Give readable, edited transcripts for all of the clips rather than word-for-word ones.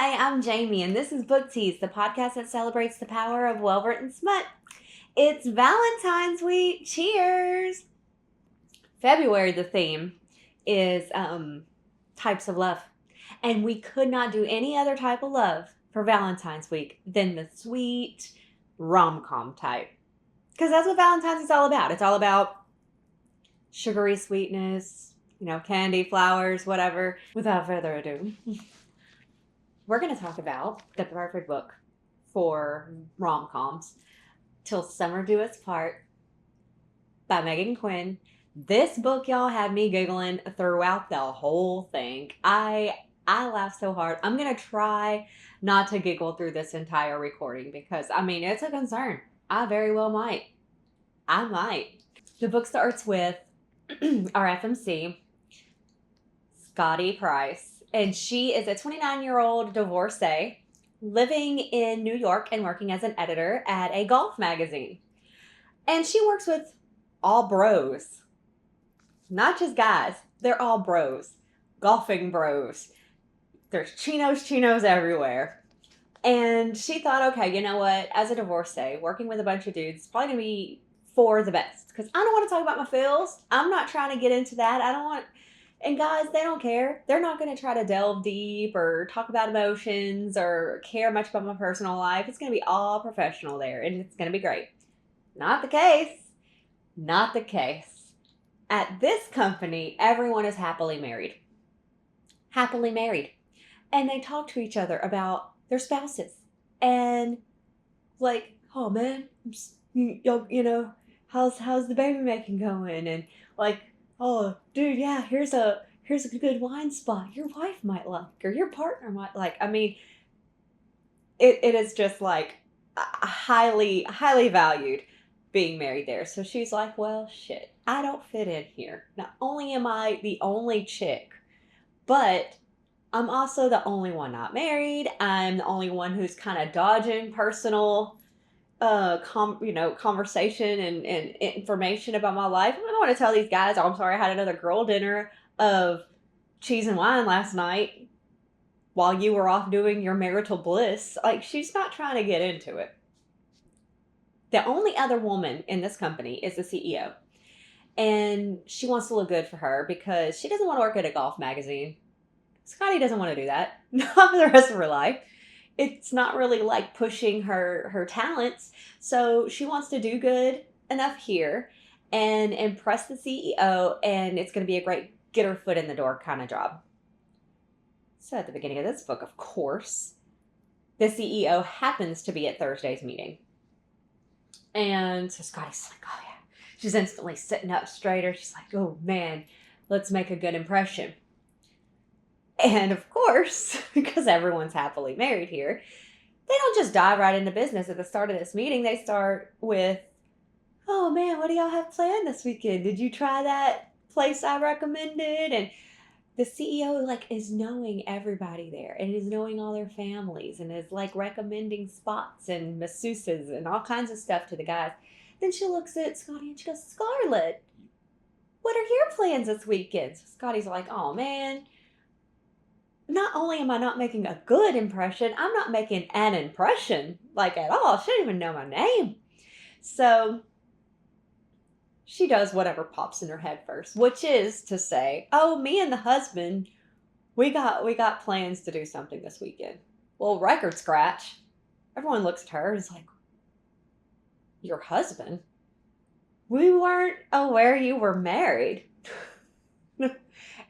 Hi, I'm Jamie, and this is Book Tease, the podcast that celebrates the power of well-written smut. It's Valentine's week. Cheers! February, the theme is types of love. And we could not do any other type of love for Valentine's week than the sweet rom-com type. Because that's what Valentine's is all about. It's all about sugary sweetness, candy, flowers, whatever. Without further ado, we're going to talk about the perfect book for rom-coms, Till Summer Do Us Part by Meghan Quinn. This book, y'all, had me giggling throughout the whole thing. I laughed so hard. I'm going to try not to giggle through this entire recording because, it's a concern. I very well might. I might. The book starts with our FMC, Scotty Price, and she is a 29-year-old divorcee living in New York and working as an editor at a golf magazine. And she works with all bros. Not just guys. They're all bros. Golfing bros. There's chinos everywhere. And she thought, okay, you know what? As a divorcee, working with a bunch of dudes is probably going to be for the best. Because I don't want to talk about my feels. I'm not trying to get into that. And guys, they don't care. They're not going to try to delve deep or talk about emotions or care much about my personal life. It's going to be all professional there, and it's going to be great. Not the case. Not the case. At this company, everyone is happily married. Happily married. And they talk to each other about their spouses. And like, oh man, how's the baby making going? And like, oh, dude, yeah, here's a good wine spot your wife might like or your partner might like. It is just like highly, highly valued being married there. So she's like, well, shit, I don't fit in here. Not only am I the only chick, but I'm also the only one not married. I'm the only one who's kind of dodging personal conversation and information about my life. I don't want to tell these guys, oh, I'm sorry, I had another girl dinner of cheese and wine last night while you were off doing your marital bliss. Like, she's not trying to get into it. The only other woman in this company is the CEO. And she wants to look good for her because she doesn't want to work at a golf magazine. Scotty doesn't want to do that. Not for the rest of her life. It's not really like pushing her talents. So she wants to do good enough here and impress the CEO, and it's going to be a great get her foot in the door kind of job. So at the beginning of this book, of course, the CEO happens to be at Thursday's meeting. And so Scotty's like, oh yeah. She's instantly sitting up straighter. She's like, oh man, let's make a good impression. And of course, because everyone's happily married here, they don't just dive right into business at the start of this meeting. They start with, oh man, what do y'all have planned this weekend? Did you try that place I recommended? And the CEO is knowing everybody there and is knowing all their families and is recommending spots and masseuses and all kinds of stuff to the guys. Then she looks at Scotty and she goes, Scarlett, what are your plans this weekend? So Scotty's like, oh man, not only am I not making a good impression, I'm not making an impression at all. She didn't even know my name. So she does whatever pops in her head first, which is to say, oh, me and the husband, we got plans to do something this weekend. Well, record scratch. Everyone looks at her and is like, your husband? We weren't aware you were married.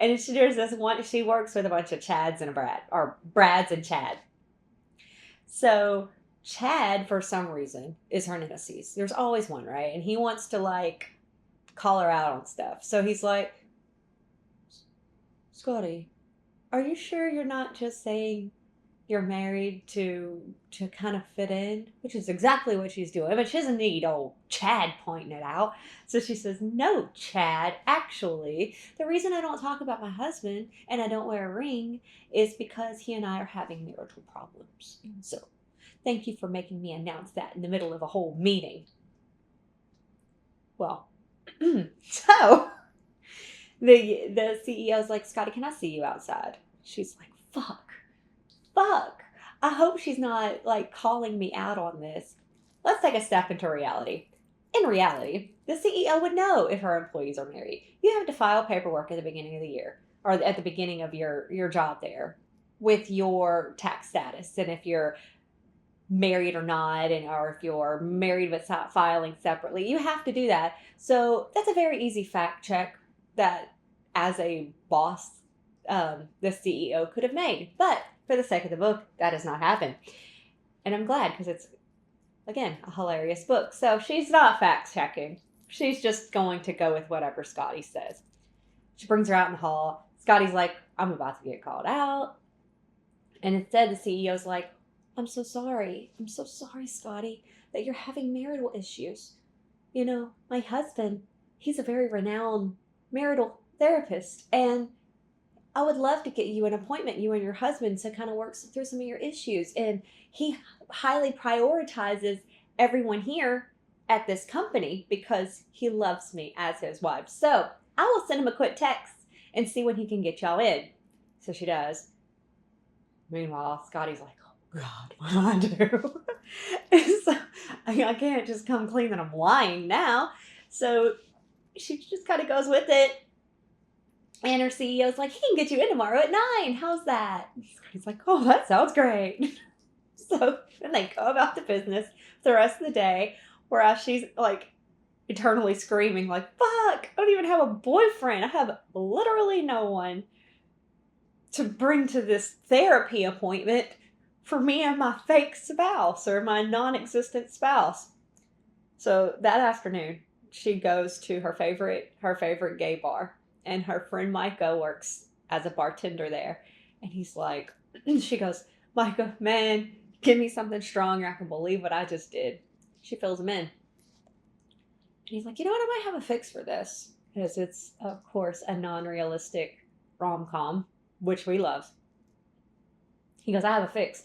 And there's this one, she works with a bunch of Chads and a Brad, or Brads and Chad. So Chad, for some reason, is her nemesis. There's always one, right? And he wants to call her out on stuff. So he's like, Scotty, are you sure you're not just saying you're married to kind of fit in? Which is exactly what she's doing. But she doesn't need old Chad pointing it out. So she says, no, Chad, actually, the reason I don't talk about my husband and I don't wear a ring is because he and I are having marital problems. So thank you for making me announce that in the middle of a whole meeting. Well, so the CEO's like, Scotty, can I see you outside? She's like, fuck. I hope she's not like calling me out on this. Let's take a step into reality. In reality, the CEO would know if her employees are married. You have to file paperwork at the beginning of the year or at the beginning of your job there with your tax status and if you're married or not, and or if you're married but filing separately. You have to do that. So that's a very easy fact check that as a boss, the CEO could have made. But for the sake of the book, that does not happen. And I'm glad because it's, again, a hilarious book. So she's not fact checking. She's just going to go with whatever Scotty says. She brings her out in the hall. Scotty's like, I'm about to get called out. And instead, the CEO's like, I'm so sorry. I'm so sorry, Scotty, that you're having marital issues. You know, my husband, he's a very renowned marital therapist. And I would love to get you an appointment, you and your husband, to kind of work through some of your issues. And he highly prioritizes everyone here at this company because he loves me as his wife. So I will send him a quick text and see when he can get y'all in. So she does. Meanwhile, Scotty's like, oh God, what do I do? And so I can't just come clean that I'm lying now. So she just kind of goes with it. And her CEO's like, he can get you in tomorrow at 9. How's that? He's like, oh, that sounds great. So then they go about the business the rest of the day, whereas she's like eternally screaming like, fuck, I don't even have a boyfriend. I have literally no one to bring to this therapy appointment for me and my fake spouse or my non-existent spouse. So that afternoon, she goes to her favorite gay bar. And her friend Micah works as a bartender there. And he's like, she goes, Micah, man, give me something stronger. I can believe what I just did. She fills him in. And he's like, you know what? I might have a fix for this. Because it's, of course, a non-realistic rom-com, which we love. He goes, I have a fix.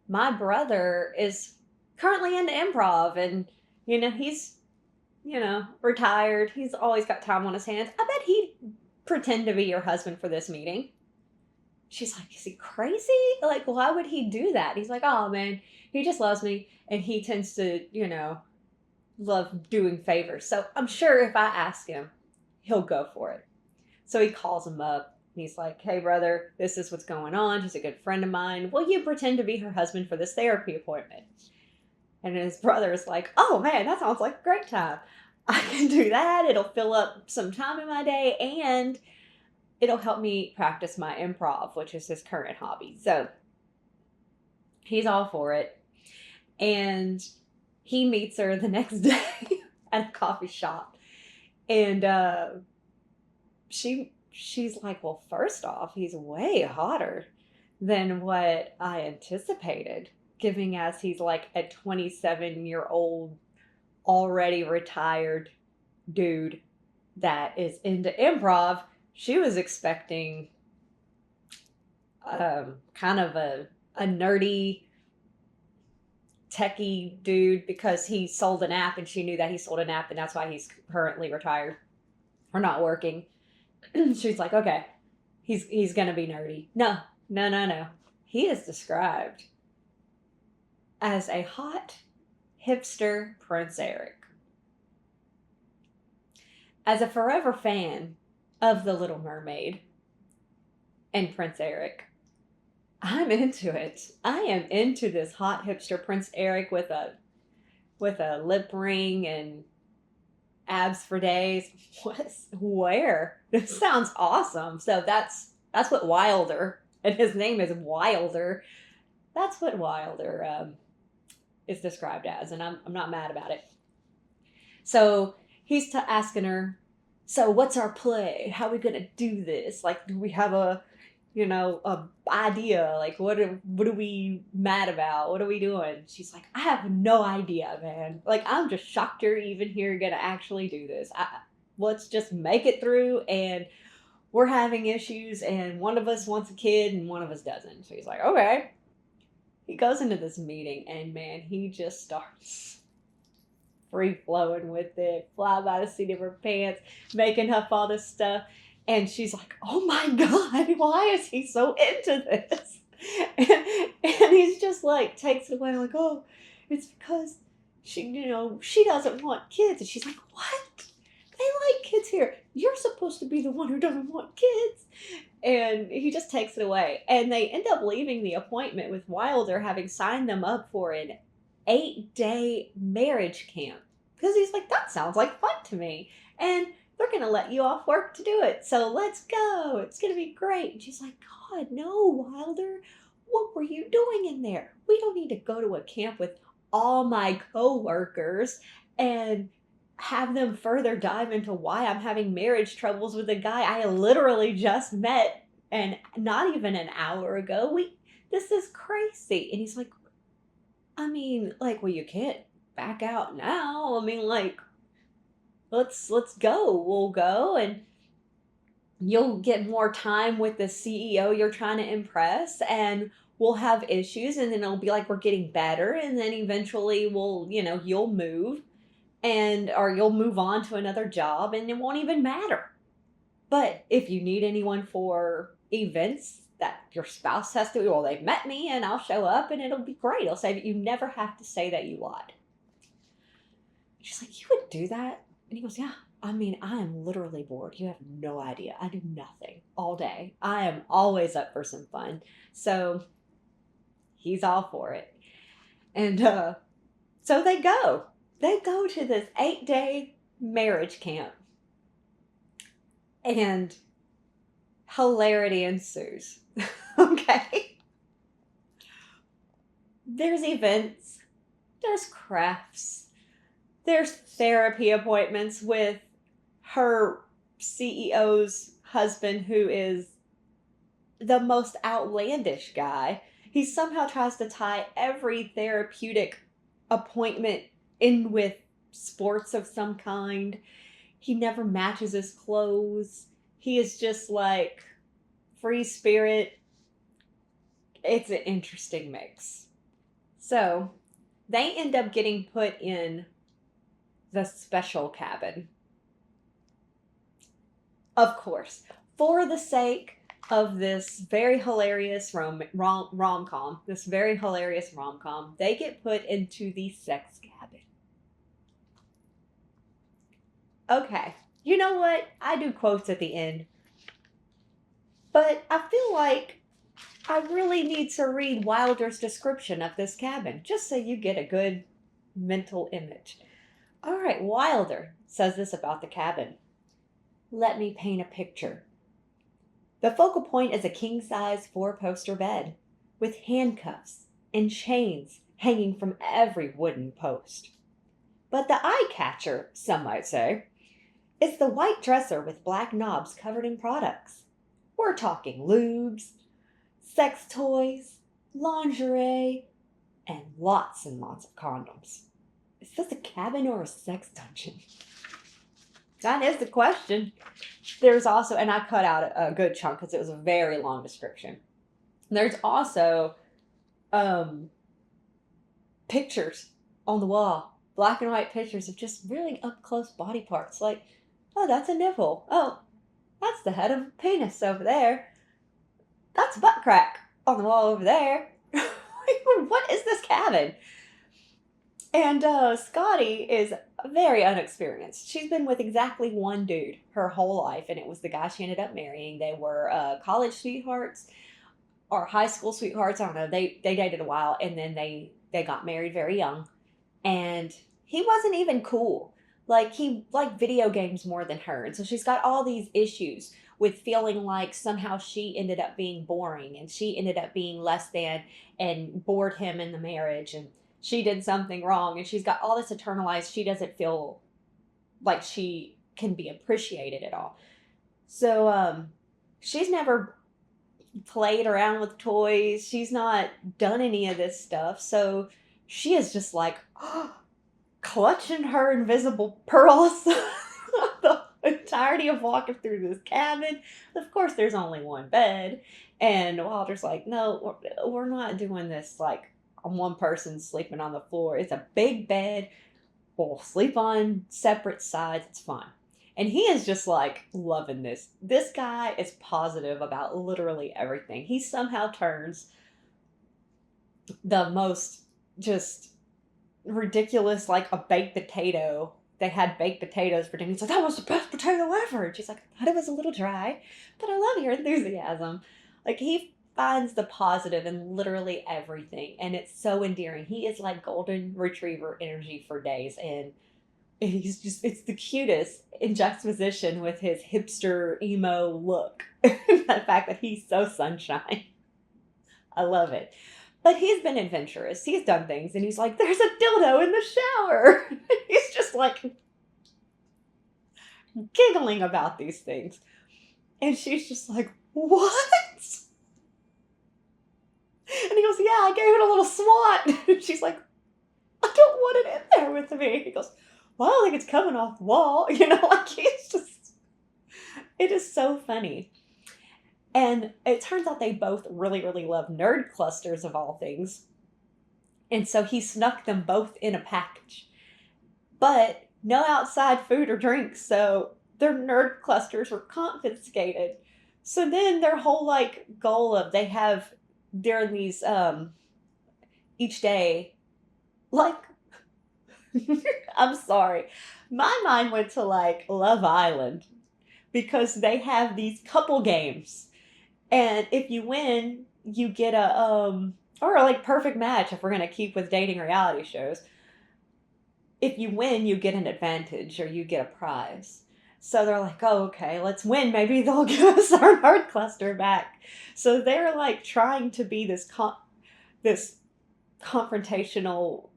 My brother is currently into improv. And, you know, he's, you know, retired. He's always got time on his hands. I bet he'd pretend to be your husband for this meeting. She's like, is he crazy? Like, why would he do that? He's like, oh man, he just loves me. And he tends to, you know, love doing favors. So I'm sure if I ask him, he'll go for it. So he calls him up. And he's like, hey brother, this is what's going on. She's a good friend of mine. Will you pretend to be her husband for this therapy appointment? And his brother's like, oh man, that sounds like a great time. I can do that. It'll fill up some time in my day and it'll help me practice my improv, which is his current hobby. So he's all for it. And he meets her the next day at a coffee shop. And she's like, well, first off, he's way hotter than what I anticipated, giving as he's like a 27-year-old already retired dude that is into improv. She was expecting kind of a nerdy techie dude because he sold an app and she knew that he sold an app and that's why he's currently retired or not working. She's like, okay, he's gonna be nerdy. No. He is described as a hot hipster Prince Eric. As a forever fan of The Little Mermaid and Prince Eric, I'm into it. I am into this hot hipster Prince Eric with a lip ring and abs for days. Where? This sounds awesome. So that's what Wilder, and his name is Wilder. That's what Wilder is described as, and I'm not mad about it. So he's asking her, so what's our play? How are we gonna do this? Like, do we have a idea? Like, what are we mad about? What are we doing? She's like, I have no idea, man. Like, I'm just shocked you're even here gonna actually do this. Let's just make it through, and we're having issues, and one of us wants a kid, and one of us doesn't. So he's like, okay. He goes into this meeting, and man, he just starts free-flowing with it, fly by the seat of her pants, making up all this stuff. And she's like, oh my God, why is he so into this? And he's just like, takes it away, like, oh, it's because she doesn't want kids. And she's like, what? They like kids here. You're supposed to be the one who doesn't want kids. And he just takes it away. And they end up leaving the appointment with Wilder having signed them up for an 8-day marriage camp. Because he's like, that sounds like fun to me. And they're going to let you off work to do it. So let's go. It's going to be great. And she's like, God, no, Wilder. What were you doing in there? We don't need to go to a camp with all my coworkers and have them further dive into why I'm having marriage troubles with a guy I literally just met and not even an hour ago. This is crazy. And he's like, I mean, like, well, you can't back out now. I mean, like, let's go. We'll go and you'll get more time with the CEO you're trying to impress, and we'll have issues, and then it'll be like we're getting better, and then eventually you'll move or you'll move on to another job and it won't even matter. But if you need anyone for events that your spouse has to, well, they've met me and I'll show up and it'll be great. I'll say, you never have to say that you lied. She's like, you would do that? And he goes, yeah. I mean, I am literally bored. You have no idea. I do nothing all day. I am always up for some fun. So he's all for it. And so they go. They go to this 8-day marriage camp. And hilarity ensues. Okay? There's events. There's crafts. There's therapy appointments with her CEO's husband, who is the most outlandish guy. He somehow tries to tie every therapeutic appointment in with sports of some kind. He never matches his clothes. He is just like free spirit. It's an interesting mix. So they end up getting put in the special cabin. Of course, for the sake of this very hilarious rom-com, they get put into the sex cabin. Okay, you know what? I do quotes at the end. But I feel like I really need to read Wilder's description of this cabin, just so you get a good mental image. All right, Wilder says this about the cabin. Let me paint a picture. The focal point is a king-size 4-poster bed with handcuffs and chains hanging from every wooden post. But the eye-catcher, some might say, is the white dresser with black knobs covered in products. We're talking lubes, sex toys, lingerie, and lots of condoms. Is this a cabin or a sex dungeon? That is the question. There's also, and I cut out a good chunk because it was a very long description. There's also pictures on the wall, black and white pictures of just really up close body parts. Like, oh, that's a nipple. Oh, that's the head of a penis over there. That's a butt crack on the wall over there. What is this cabin? And Scotty is very unexperienced. She's been with exactly one dude her whole life, and it was the guy she ended up marrying. They were college sweethearts or high school sweethearts. I don't know. They dated a while, and then they got married very young. And he wasn't even cool. Like, he liked video games more than her. And so she's got all these issues with feeling like somehow she ended up being boring and she ended up being less than and bored him in the marriage, and she did something wrong, and she's got all this internalized. She doesn't feel like she can be appreciated at all. So she's never played around with toys. She's not done any of this stuff. So she is just like clutching her invisible pearls the entirety of walking through this cabin. Of course, there's only one bed. And Wilder's like, no, we're not doing this like one person sleeping on the floor. It's a big bed. We'll sleep on separate sides. It's fine. And he is just like loving this. This guy is positive about literally everything. He somehow turns the most just ridiculous, like a baked potato. They had baked potatoes for dinner. He's like, that was the best potato ever. And she's like, I thought it was a little dry, but I love your enthusiasm. Like, he finds the positive in literally everything, and it's so endearing. He is like golden retriever energy for days, and he's just, it's the cutest in juxtaposition with his hipster emo look. The fact that he's so sunshine. I love it. But he's been adventurous. He's done things, and he's like, there's a dildo in the shower. He's just like giggling about these things. And she's just like, what? And he goes, yeah, I gave it a little swat. And she's like, I don't want it in there with me. He goes, well, I don't think it's coming off the wall. Like, it's just, it is so funny. And it turns out they both really, really love nerd clusters of all things. And so he snuck them both in a package. But no outside food or drinks, so their nerd clusters were confiscated. So then their whole like goal of they have during these each day, like, I'm sorry. My mind went to like Love Island because they have these couple games. And if you win, you get a or like perfect match if we're gonna keep with dating reality shows. If you win, you get an advantage or you get a prize. So they're like, oh, okay, let's win. Maybe they'll give us our nerd cluster back. So they're like trying to be this confrontational,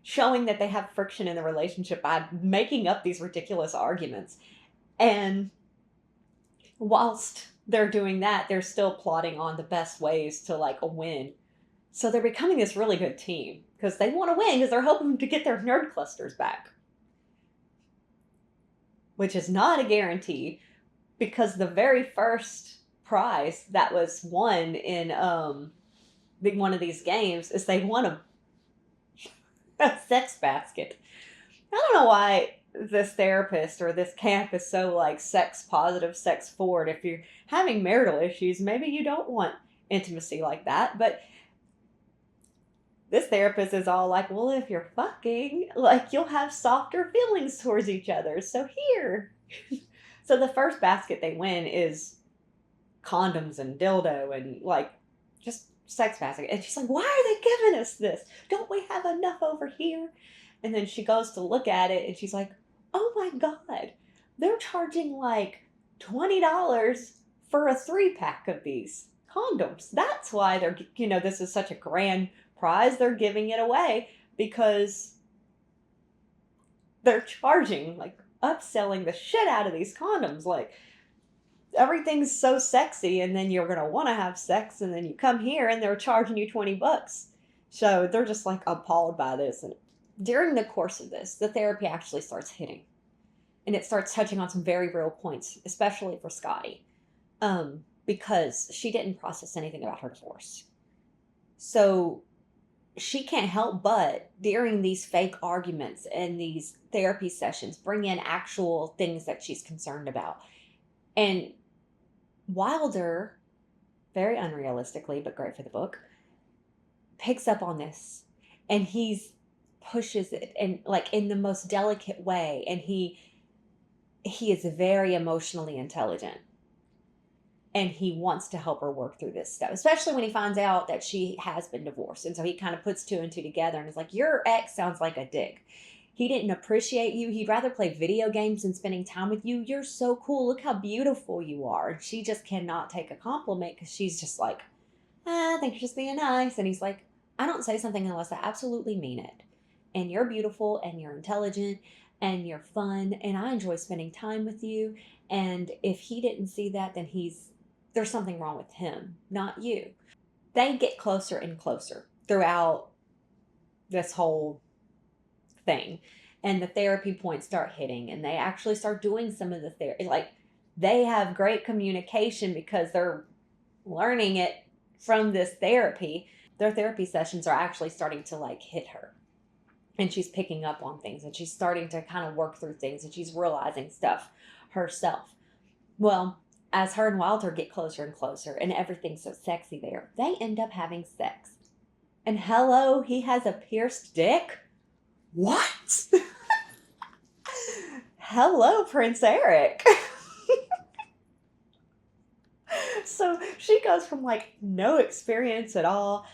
showing that they have friction in the relationship by making up these ridiculous arguments. And whilst they're doing that, they're still plotting on the best ways to like win. So they're becoming this really good team because they want to win because they're hoping to get their nerd clusters back, which is not a guarantee because the very first prize that was won in one of these games is they won a sex basket. I don't know why this therapist or this camp is so like sex positive, sex forward. If you're having marital issues, maybe you don't want intimacy like that. But this therapist is all like, well, if you're fucking, like, you'll have softer feelings towards each other. So here. So the first basket they win is condoms and dildo and like just sex basket. And she's like, why are they giving us this? Don't we have enough over here? And then she goes to look at it and she's like, oh my God, they're charging like $20 for a 3-pack of these condoms. That's why they're, this is such a grand prize. They're giving it away because they're charging, like upselling the shit out of these condoms. Like, everything's so sexy, and then you're going to want to have sex, and then you come here and they're charging you $20. So they're just like appalled by this. And during the course of this, the therapy actually starts hitting, and it starts touching on some very real points, especially for Scotty, because she didn't process anything about her divorce. So she can't help but, during these fake arguments and these therapy sessions, bring in actual things that she's concerned about. And Wilder, very unrealistically, but great for the book, picks up on this, and he's pushes it, and like in the most delicate way, and he is very emotionally intelligent, and he wants to help her work through this stuff, especially when he finds out that she has been divorced. And so he kind of puts two and two together and is like, your ex sounds like a dick. He didn't appreciate you. He'd rather play video games than spending time with you. You're so cool. Look how beautiful you are. And she just cannot take a compliment because she's just like, I think you're just being nice. And he's like, I don't say something unless I absolutely mean it. And you're beautiful, and you're intelligent, and you're fun, and I enjoy spending time with you. And if he didn't see that, then there's something wrong with him, not you. They get closer and closer throughout this whole thing. And the therapy points start hitting, and they actually start doing some of the therapy. Like, they have great communication because they're learning it from this therapy. Their therapy sessions are actually starting to like hit her. And she's picking up on things, and she's starting to kind of work through things, and she's realizing stuff herself. Well, as her and Wilder get closer and closer, and everything's so sexy there, they end up having sex. And hello, he has a pierced dick? What? Hello, Prince Eric. So she goes from like no experience at all.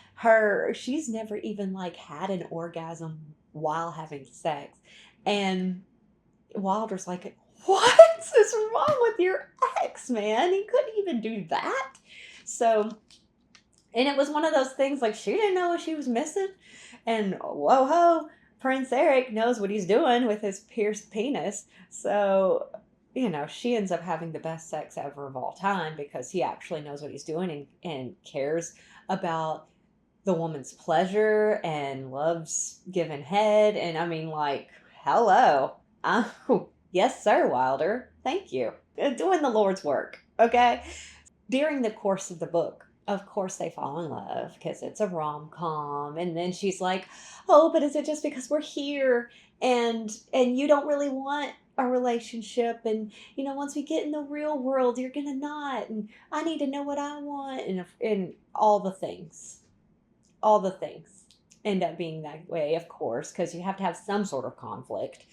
She's never even like had an orgasm while having sex. And Wilder's like, what is wrong with your ex, man? He couldn't even do that. So, and it was one of those things like she didn't know what she was missing. And whoa ho, Prince Eric knows what he's doing with his pierced penis. So, she ends up having the best sex ever of all time because he actually knows what he's doing and cares about the woman's pleasure and loves giving head. And I mean, like, hello. Oh, yes, sir, Wilder. Thank you. Doing the Lord's work, okay? During the course of the book, of course they fall in love because it's a rom-com. And then she's like, oh, but is it just because we're here and you don't really want a relationship, and once we get in the real world you're gonna not, and I need to know what I want, and all the things end up being that way, of course, because you have to have some sort of conflict.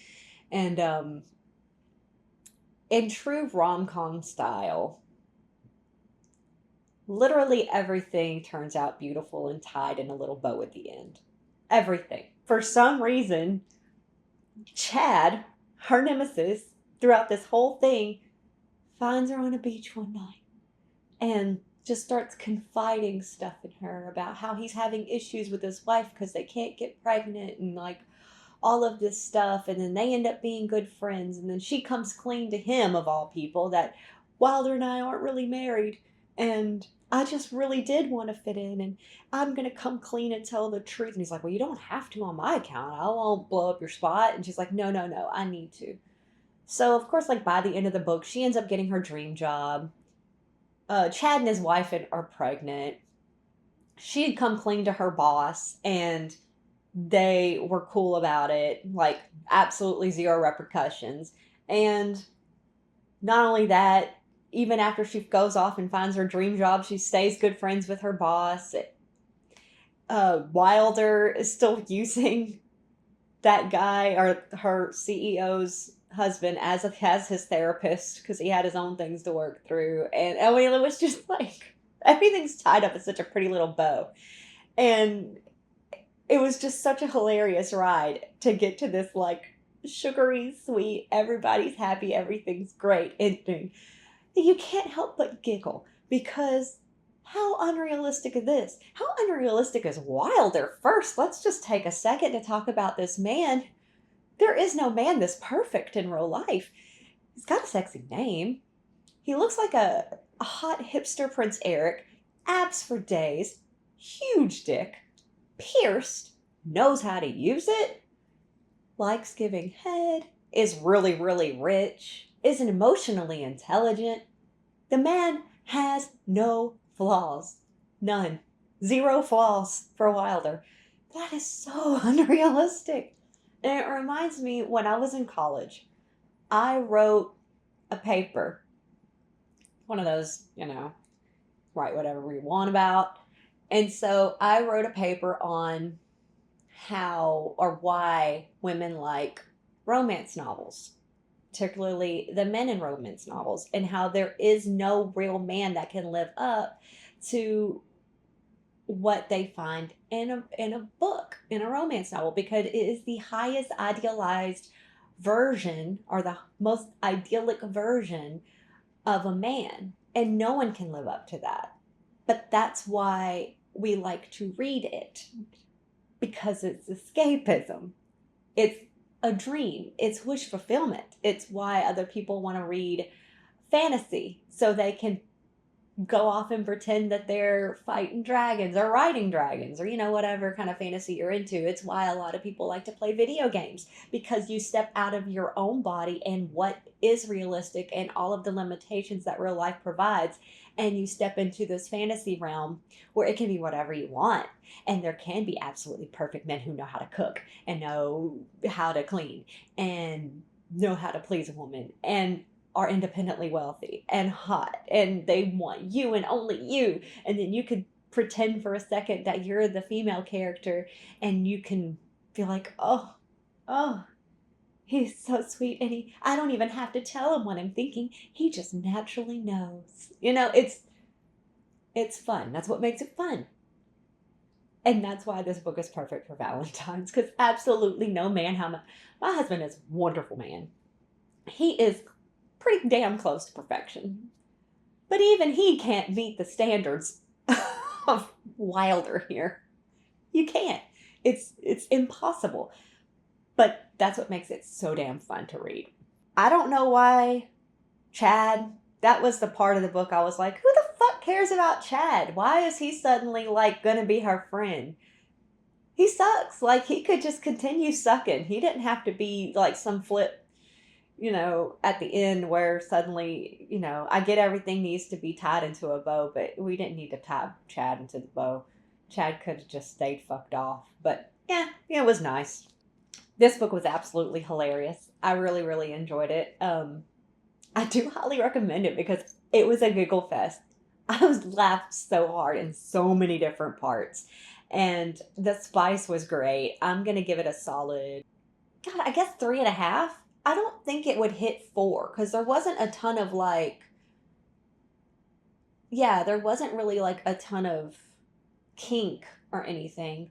And in true rom-com style, literally everything turns out beautiful and tied in a little bow at the end. Everything. For some reason, Chad, her nemesis, throughout this whole thing, finds her on a beach one night and just starts confiding stuff in her about how he's having issues with his wife because they can't get pregnant and like all of this stuff. And then they end up being good friends. And then she comes clean to him, of all people, that Wilder and I aren't really married. And I just really did want to fit in. And I'm going to come clean and tell the truth. And he's like, well, you don't have to on my account. I won't blow up your spot. And she's like, no, no, no, I need to. So, of course, like by the end of the book, she ends up getting her dream job. Chad and his wife are pregnant. She had come clean to her boss, and they were cool about it, like absolutely zero repercussions. And not only that, even after she goes off and finds her dream job, she stays good friends with her boss. Wilder is still using that guy, or her CEO's husband, as his therapist because he had his own things to work through. And I mean, it was just like everything's tied up in such a pretty little bow. And it was just such a hilarious ride to get to this like sugary sweet, everybody's happy, everything's great ending. You can't help but giggle because how unrealistic is this? How unrealistic is Wilder? First, let's just take a second to talk about this man. There is no man this perfect in real life. He's got a sexy name. He looks like a hot hipster Prince Eric, abs for days, huge dick, pierced, knows how to use it, likes giving head, is really, really rich, isn't emotionally intelligent. The man has no flaws. None. Zero flaws for Wilder. That is so unrealistic. And it reminds me when I was in college, I wrote a paper, one of those, write whatever we want about. And so I wrote a paper on how or why women like romance novels, particularly the men in romance novels, and how there is no real man that can live up to what they find in a book, in a romance novel, because it is the highest idealized version or the most idyllic version of a man, and no one can live up to that. But that's why we like to read it, because it's escapism. It's a dream. It's wish fulfillment. It's why other people want to read fantasy so they can go off and pretend that they're fighting dragons or riding dragons or whatever kind of fantasy you're into. It's why a lot of people like to play video games, because you step out of your own body and what is realistic and all of the limitations that real life provides, and you step into this fantasy realm where it can be whatever you want, and there can be absolutely perfect men who know how to cook and know how to clean and know how to please a woman and are independently wealthy and hot, and they want you and only you, and then you could pretend for a second that you're the female character and you can feel like, oh, he's so sweet. And I don't even have to tell him what I'm thinking. He just naturally knows. It's fun. That's what makes it fun. And that's why this book is perfect for Valentine's, because absolutely no man, my husband is a wonderful man. He is pretty damn close to perfection. But even he can't meet the standards of Wilder here. You can't. It's impossible. But that's what makes it so damn fun to read. I don't know why Chad, that was the part of the book I was like, who the fuck cares about Chad? Why is he suddenly like gonna be her friend? He sucks. Like, he could just continue sucking. He didn't have to be like some flip, at the end where suddenly, I get everything needs to be tied into a bow, but we didn't need to tie Chad into the bow. Chad could have just stayed fucked off. But yeah, it was nice. This book was absolutely hilarious. I really, really enjoyed it. I do highly recommend it because it was a giggle fest. I was laughed so hard in so many different parts. And the spice was great. I'm going to give it a solid, God, I guess 3.5. I don't think it would hit 4 because there wasn't a ton of there wasn't really like a ton of kink or anything.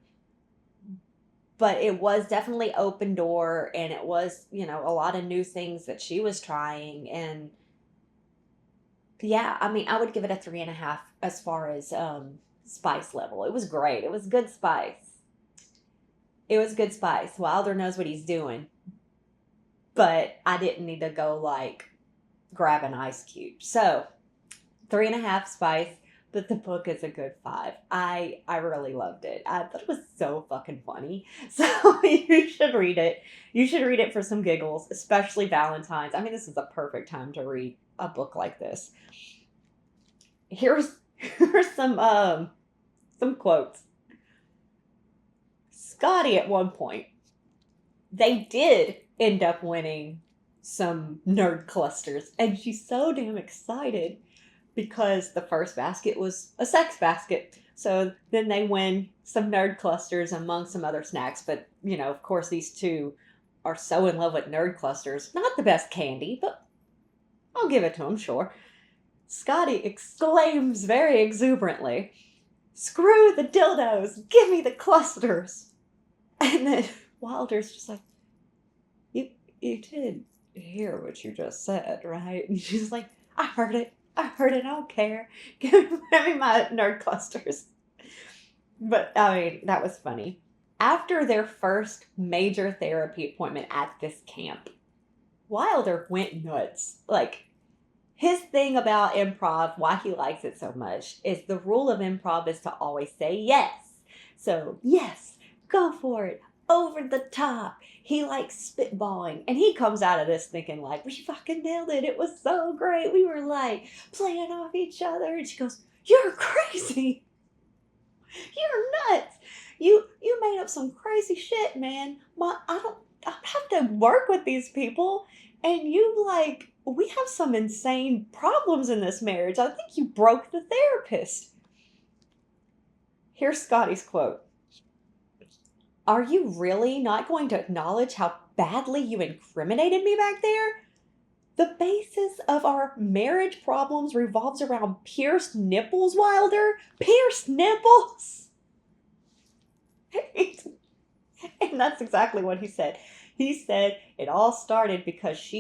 But it was definitely open door, and it was, a lot of new things that she was trying. And yeah, I mean, I would give it a 3.5 as far as spice level. It was great. It was good spice. It was good spice. Wilder knows what he's doing. But I didn't need to go like grab an ice cube. So 3.5 spice. But the book is a good 5. I really loved it. I thought it was so fucking funny. So you should read it. You should read it for some giggles, especially Valentine's. I mean, this is a perfect time to read a book like this. Here's some quotes. Scotty, at one point, they did end up winning some nerd clusters, and she's so damn excited because the first basket was a sex basket. So then they win some nerd clusters among some other snacks. But, of course, these two are so in love with nerd clusters. Not the best candy, but I'll give it to them, sure. Scotty exclaims very exuberantly, "Screw the dildos, give me the clusters." And then Wilder's just like, you did hear what you just said, right? And she's like, I heard it. I don't care. Give me my nerd clusters. But, I mean, that was funny. After their first major therapy appointment at this camp, Wilder went nuts. Like, his thing about improv, why he likes it so much, is the rule of improv is to always say yes. So, yes, go for it. Over the top. He likes spitballing. And he comes out of this thinking like, we fucking nailed it. It was so great. We were like playing off each other. And she goes, you're crazy. You're nuts. You made up some crazy shit, man. I have to work with these people. And we have some insane problems in this marriage. I think you broke the therapist. Here's Scotty's quote. Are you really not going to acknowledge how badly you incriminated me back there? The basis of our marriage problems revolves around pierced nipples, Wilder. Pierced nipples? And that's exactly what he said. He said it all started because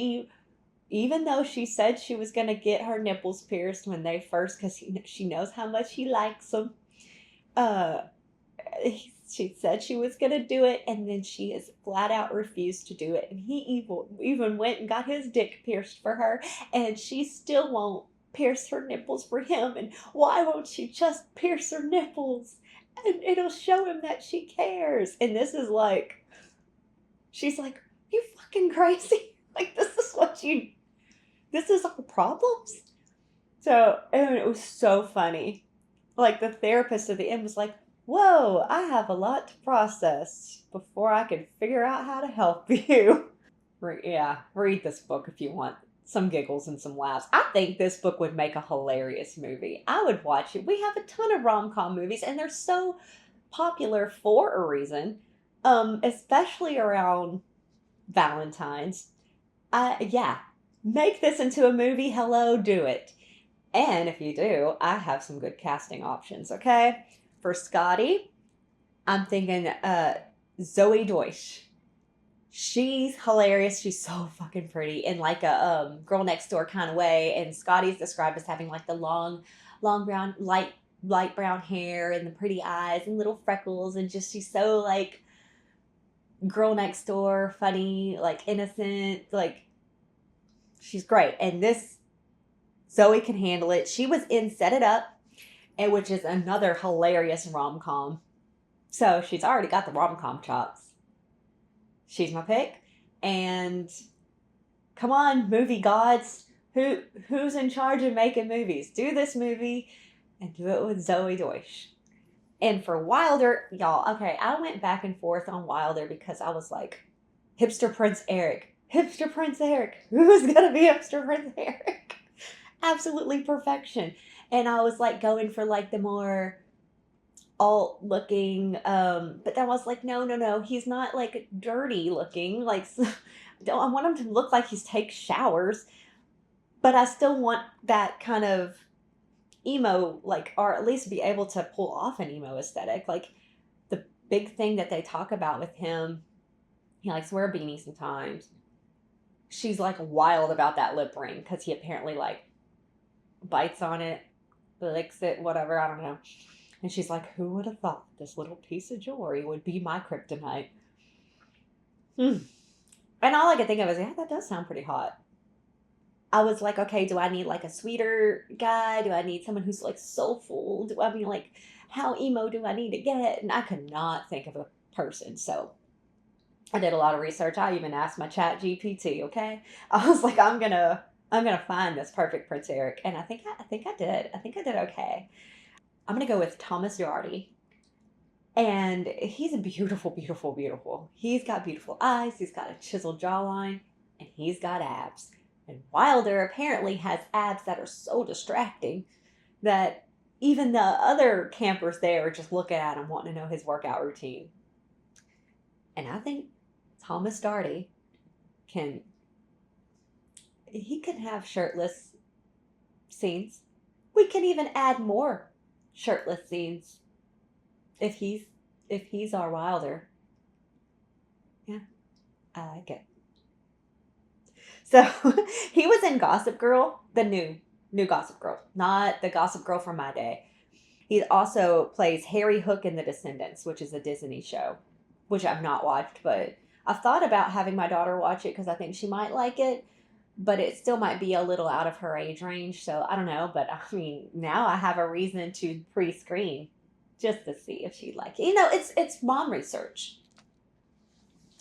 even though she said she was going to get her nipples pierced when they first, because she knows how much he likes them, she said she was going to do it, and then she has flat out refused to do it. And he even went and got his dick pierced for her, and she still won't pierce her nipples for him. And why won't she just pierce her nipples? And it'll show him that she cares. And this is like, she's like, you fucking crazy? Like, this is our problems? So, and it was so funny. Like, the therapist at the end was like, whoa, I have a lot to process before I can figure out how to help you. Yeah, read this book if you want. some giggles and some laughs. I think this book would make a hilarious movie. I would watch it. We have a ton of rom-com movies, and they're so popular for a reason, especially around Valentine's. Yeah, make this into a movie. Hello, do it. And if you do, I have some good casting options, okay? For Scotty, I'm thinking Zoe Deutsch. She's hilarious. She's so fucking pretty in like a girl next door kind of way. And Scotty's described as having like the long brown, light brown hair and the pretty eyes and little freckles. And just she's so like girl next door, funny, like innocent. Like she's great. And this Zoe can handle it. She was in Set It Up, and which is another hilarious rom com. So she's already got the rom com chops. She's my pick. And come on, movie gods. Who's in charge of making movies? Do this movie and do it with Zoe Deutsch. And for Wilder, y'all, okay, I went back and forth on Wilder because I was like, hipster Prince Eric. Hipster Prince Eric. Who's gonna be hipster Prince Eric? Absolutely perfection. And I was like going for like the more alt looking, but then I was like, no, he's not like dirty looking. Like, I want him to look like he's take showers, but I still want that kind of emo, like, or at least be able to pull off an emo aesthetic. Like the big thing that they talk about with him, he likes to wear a beanie sometimes. She's like wild about that lip ring because he apparently like bites on it, licks it, whatever, I don't know. And she's like, who would have thought this little piece of jewelry would be my kryptonite? And all I could think of is, yeah, that does sound pretty hot. I was like, okay, do I need like a sweeter guy? Do I need someone who's like soulful? Do I mean like, how emo do I need to get? And I could not think of a person. So I did a lot of research. I even asked my chat GPT, okay? I was like, I'm gonna find this perfect Prince Eric. And I think I did. I think I did okay. I'm going to go with Thomas Doherty. And he's a beautiful. He's got beautiful eyes. He's got a chiseled jawline. And he's got abs. And Wilder apparently has abs that are so distracting that even the other campers there are just looking at him wanting to know his workout routine. And I think Thomas Doherty can have shirtless scenes. We can even add more shirtless scenes if he's our Wilder. Yeah, I like it. So he was in Gossip Girl, the new Gossip Girl, not the Gossip Girl from my day. He also plays Harry Hook in The Descendants, which is a Disney show, which I've not watched, but I've thought about having my daughter watch it because I think she might like it, but it still might be a little out of her age range. So I don't know. But I mean, now I have a reason to pre-screen just to see if she'd like it. You know, it's mom research.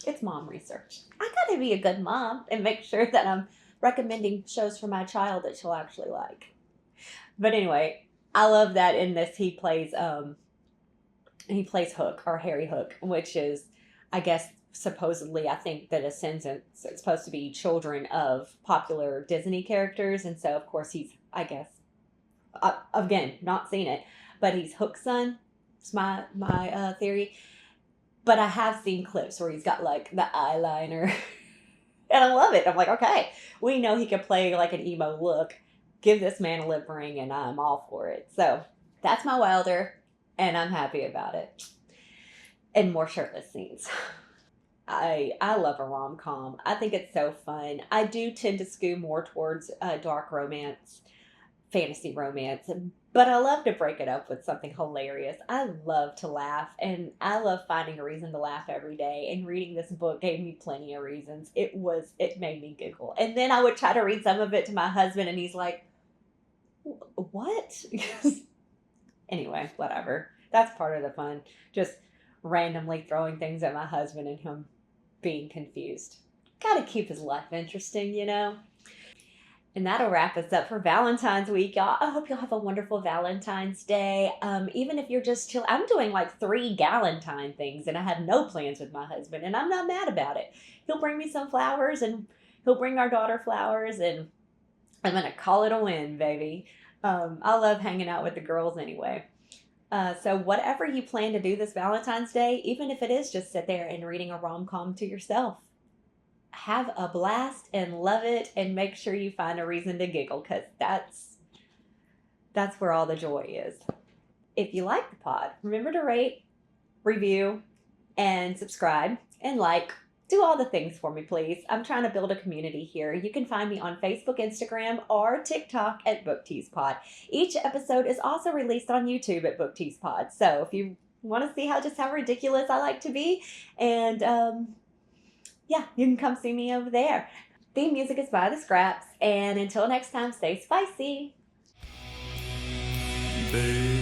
It's mom research. I gotta be a good mom and make sure that I'm recommending shows for my child that she'll actually like. But anyway, I love that in this he plays Hook, or Harry Hook, which is, I guess, supposedly, I think the Descendants is supposed to be children of popular Disney characters, and so of course he's, I guess, again, not seen it, but he's Hook's son. It's my theory. But I have seen clips where he's got like the eyeliner, and I love it. I'm like, okay, we know he can play like an emo look. Give this man a lip ring, and I'm all for it. So that's my Wilder, and I'm happy about it. And more shirtless scenes. I love a rom-com. I think it's so fun. I do tend to skew more towards dark romance, fantasy romance, but I love to break it up with something hilarious. I love to laugh, and I love finding a reason to laugh every day, and reading this book gave me plenty of reasons. It made me giggle. And then I would try to read some of it to my husband, and he's like, what? Anyway, whatever. That's part of the fun. Just randomly throwing things at my husband and him being confused. Gotta keep his life interesting, you know? And that'll wrap us up for Valentine's week, y'all. I hope y'all have a wonderful Valentine's Day. Even if you're just chill, I'm doing like 3 Galentine things, and I have no plans with my husband, and I'm not mad about it. He'll bring me some flowers, and he'll bring our daughter flowers, and I'm going to call it a win, baby. I love hanging out with the girls anyway. So, whatever you plan to do this Valentine's Day, even if it is just sit there and reading a rom com to yourself, have a blast and love it, and make sure you find a reason to giggle because that's where all the joy is. If you like the pod, remember to rate, review, and subscribe and like. Do all the things for me, please. I'm trying to build a community here. You can find me on Facebook, Instagram, or TikTok at Book Tease Pod. Each episode is also released on YouTube at Book Tease Pod. So if you want to see how ridiculous I like to be, and yeah, you can come see me over there. Theme music is by The Scraps, and until next time, stay spicy. Baby.